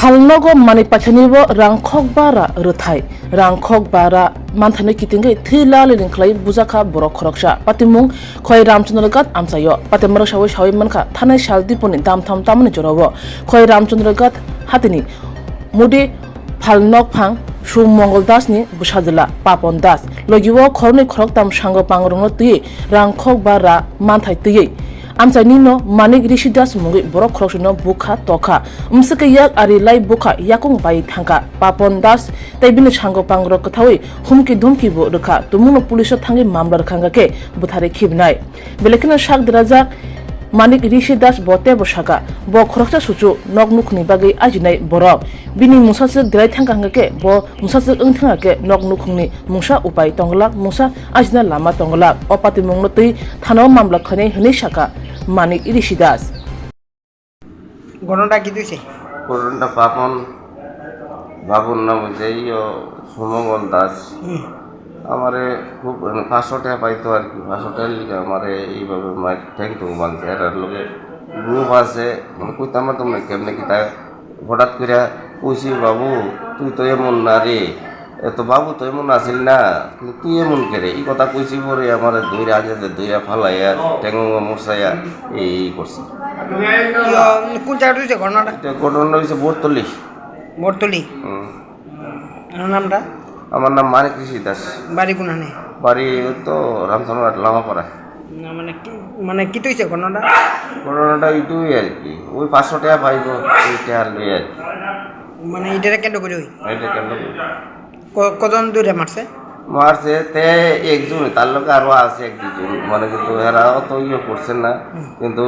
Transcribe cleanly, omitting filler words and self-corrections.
Palnogo mani pachanibo rangkhok bara ruthai rangkhok bara manthane kitingai thila leling khlai bujaka borok khoroksha patimung khoi ramchandra gat amchayo patimara shawi shawi manka thanai shaldi poni dam tham tamani jorobo khoi ramchandra gat hatini mudi Palnog phang Shung Mongol Das ni Bushadla Papon Das logiwo khorni khorok tam sango pangrongno tui rangkhok bara manthai tui Amsa nino manik rishi das mungi borok khorokshino bukha tokha umsake yak ari lai bukha yakung bai thangka Papon Das taibini sango pangrok kathawi humki dhumki bo rukha tumuno puliso thangi mamla rakhanga ke buthare khibnai belekina shak drazak Manik Rishi Das bote bosaka bo khorokcha suchu noknukni bagai ajinai borok bini musase grai thangka ke bo musase ungthanga ke noknukni musa upai tonglak musa ajna lama tonglak opati mungno tui thano mamla khane hne shaka Manik Rishi Das ঘটনাটা কি দিছে করোনাটা পাপন বাবুর নাম হচ্ছে সুমঙ্গল দাস আমারে খুব 500 টাকা পাইতো আর কি 500 টাকার লিগে আমারে এইভাবে মাইক ঠেকতো মানছে আর লোকে গ্রুপ আছে মানে কইতাম না তোমরা কেমনে কি তা হঠাৎ করে কইছি বাবু তুই তো এমন না রে এত বাবু তো এমন আসিল না কিন্তু তুই এমন করে এই কথা কইছি পরে আমারে দইরা আগে দইরা ফালাইয়া টেঙ্গো মশাইয়া এই করছি কোন জায়গাটা হয়েছে ঘটনাটা এটা ঘটনা হয়েছে বোরতলি বর্তলি নামটা আমার নাম মানিক ঋষি দাস বাড়ি কোনখানে বাড়ি তো রামচন্দ্র লামাপাড়া না মানে কি হয়েছে ঘটনাটা ঘটনাটা এইটুই আর কি ওই 500 টাকা পাইব ওইটা আর লই আর কি মানে এটারে কেন্দ্র করে ওই এটা কেন কজন দূরে মারছে মারছে তে একজন তার লোক আরো আছে এক দুজন মানে কিন্তু এরাও তো করছেন না কিন্তু